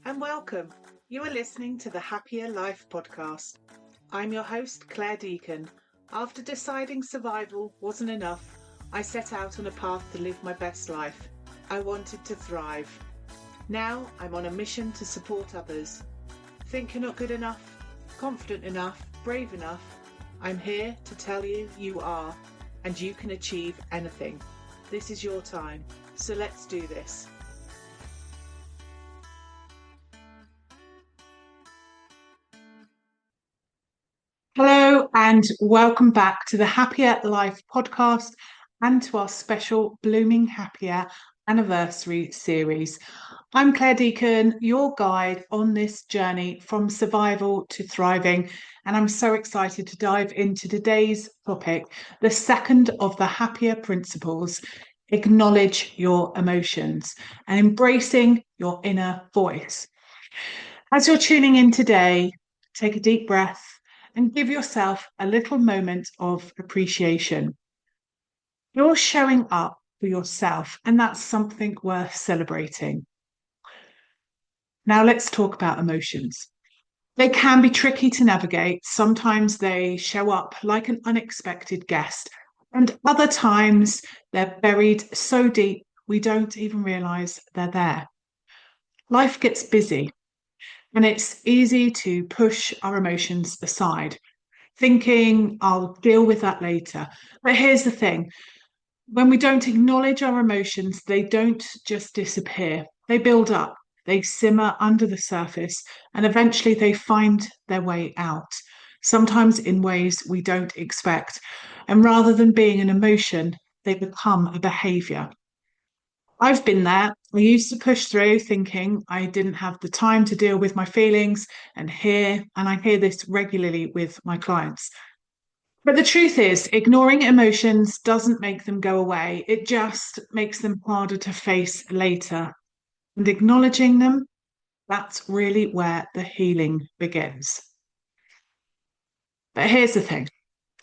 and welcome. You are listening to the Happya Life Podcast. I'm your host, Claire Deacon. After deciding survival wasn't enough, I set out on a path to live my best life. I wanted to thrive. Now I'm on a mission to support others. Think you're not good enough, confident enough, brave enough? I'm here to tell you you are, and you can achieve anything. This is your time, so let's do this. Hello and welcome back to the Happya Life Podcast and to our special Blooming Happya Anniversary Series. I'm Claire Deacon, your guide on this journey from survival to thriving, and I'm so excited to dive into today's topic, the second of the Happya Principles: acknowledge your emotions and embracing your inner voice. As you're tuning in today, take a deep breath and give yourself a little moment of appreciation. You're showing up for yourself, and that's something worth celebrating. Now let's talk about emotions. They can be tricky to navigate. Sometimes they show up like an unexpected guest, and other times they're buried so deep we don't even realize they're there. Life gets busy, and it's easy to push our emotions aside, thinking I'll deal with that later. But here's the thing. When we don't acknowledge our emotions, they don't just disappear. They build up, they simmer under the surface, and eventually they find their way out, sometimes in ways we don't expect. And rather than being an emotion, they become a behaviour. I've been there. I used to push through thinking I didn't have the time to deal with my feelings, and I hear this regularly with my clients. But the truth is, ignoring emotions doesn't make them go away. It just makes them harder to face later. And acknowledging them, that's really where the healing begins. But here's the thing.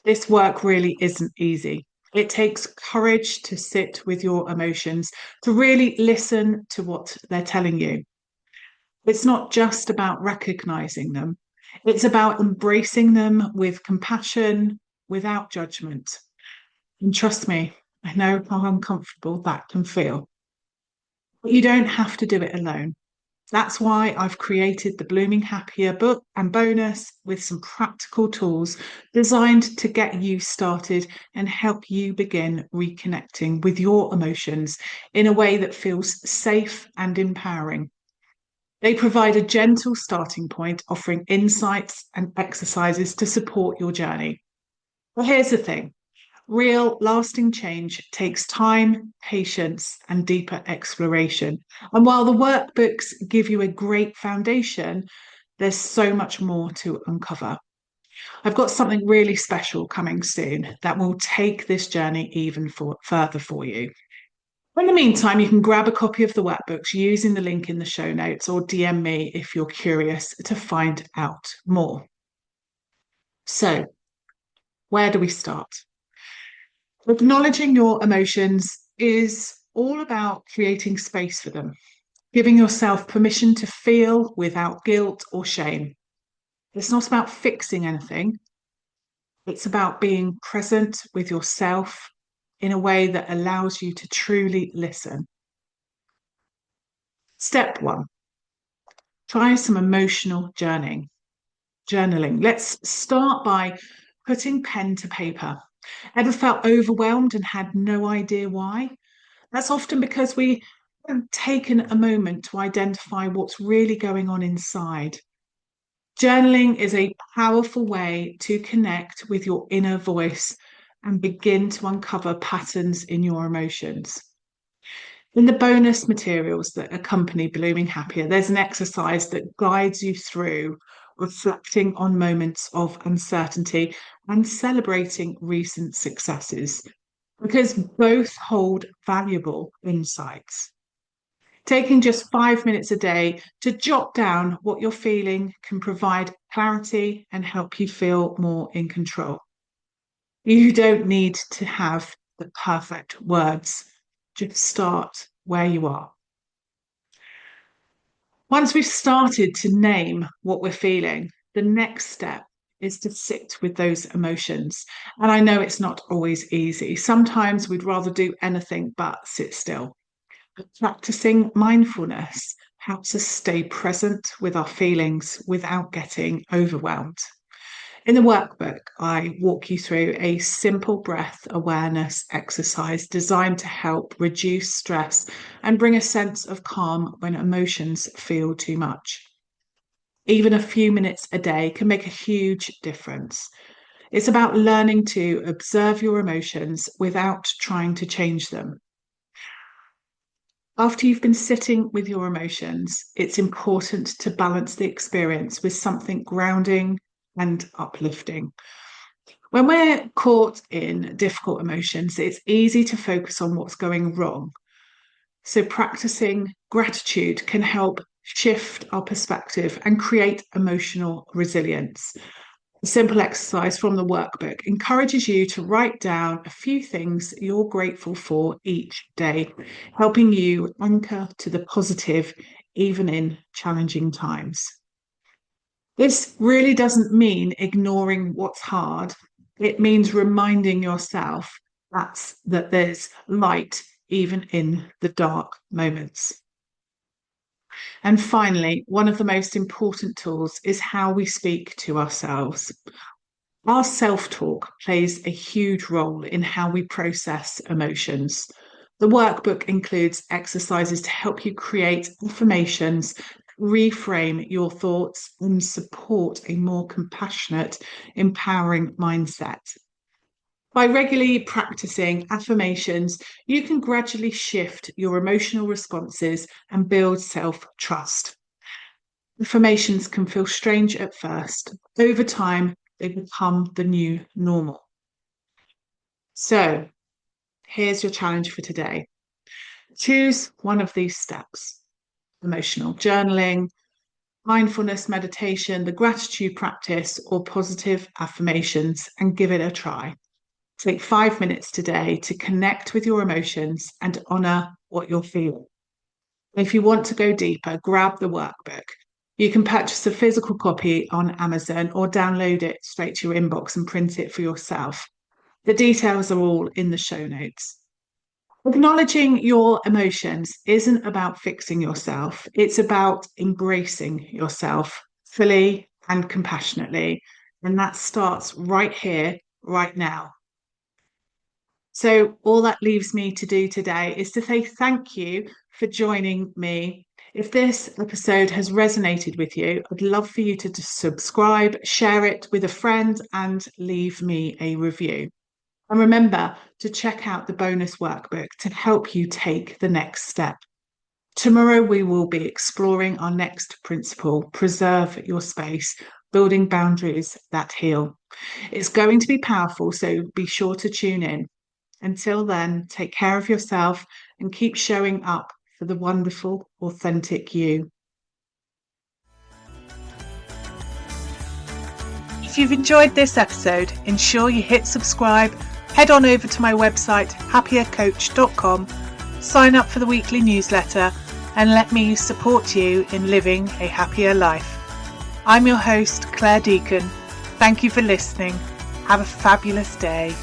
This work really isn't easy. It takes courage to sit with your emotions, to really listen to what they're telling you. It's not just about recognizing them. It's about embracing them with compassion, without judgment. And trust me, I know how uncomfortable that can feel. But you don't have to do it alone. That's why I've created the Blooming Happya book and bonus with some practical tools designed to get you started and help you begin reconnecting with your emotions in a way that feels safe and empowering. They provide a gentle starting point, offering insights and exercises to support your journey. But here's the thing. Real, lasting change takes time, patience, and deeper exploration. And while the workbooks give you a great foundation, there's so much more to uncover. I've got something really special coming soon that will take this journey even further for you. In the meantime, you can grab a copy of the workbooks using the link in the show notes or DM me if you're curious to find out more. So, where do we start? Acknowledging your emotions is all about creating space for them, giving yourself permission to feel without guilt or shame. It's not about fixing anything. It's about being present with yourself in a way that allows you to truly listen. Step 1, try some emotional journaling. Let's start by putting pen to paper. Ever felt overwhelmed and had no idea why? That's often because we haven't taken a moment to identify what's really going on inside. Journaling is a powerful way to connect with your inner voice and begin to uncover patterns in your emotions. In the bonus materials that accompany Blooming Happya, there's an exercise that guides you through reflecting on moments of uncertainty and celebrating recent successes, because both hold valuable insights. Taking just 5 minutes a day to jot down what you're feeling can provide clarity and help you feel more in control. You don't need to have the perfect words. Just start where you are. Once we've started to name what we're feeling, the next step is to sit with those emotions. And I know it's not always easy. Sometimes we'd rather do anything but sit still. But practicing mindfulness helps us stay present with our feelings without getting overwhelmed. In the workbook, I walk you through a simple breath awareness exercise designed to help reduce stress and bring a sense of calm when emotions feel too much. Even a few minutes a day can make a huge difference. It's about learning to observe your emotions without trying to change them. After you've been sitting with your emotions, it's important to balance the experience with something grounding and uplifting. When we're caught in difficult emotions, it's easy to focus on what's going wrong. So practicing gratitude can help shift our perspective and create emotional resilience. A simple exercise from the workbook encourages you to write down a few things you're grateful for each day, helping you anchor to the positive even in challenging times. This really doesn't mean ignoring what's hard. It means reminding yourself that there's light even in the dark moments. And finally, one of the most important tools is how we speak to ourselves. Our self-talk plays a huge role in how we process emotions. The workbook includes exercises to help you create affirmations, reframe your thoughts, and support a more compassionate, empowering mindset. By regularly practicing affirmations, you can gradually shift your emotional responses and build self-trust. Affirmations can feel strange at first. Over time, they become the new normal. So, here's your challenge for today. Choose one of these steps: emotional journaling, mindfulness meditation, the gratitude practice, or positive affirmations, and give it a try. Take 5 minutes today to connect with your emotions and honor what you're feeling. If you want to go deeper, grab the workbook. You can purchase a physical copy on Amazon or download it straight to your inbox and print it for yourself. The details are all in the show notes. Acknowledging your emotions isn't about fixing yourself. It's about embracing yourself fully and compassionately. And that starts right here, right now. So all that leaves me to do today is to say thank you for joining me. If this episode has resonated with you, I'd love for you to subscribe, share it with a friend, and leave me a review. And remember to check out the bonus workbook to help you take the next step. Tomorrow, we will be exploring our next principle: preserve your space, building boundaries that heal. It's going to be powerful, so be sure to tune in. Until then, take care of yourself and keep showing up for the wonderful, authentic you. If you've enjoyed this episode, ensure you hit subscribe, head on over to my website, happiercoach.com, sign up for the weekly newsletter, and let me support you in living a happier life. I'm your host, Claire Deacon. Thank you for listening. Have a fabulous day.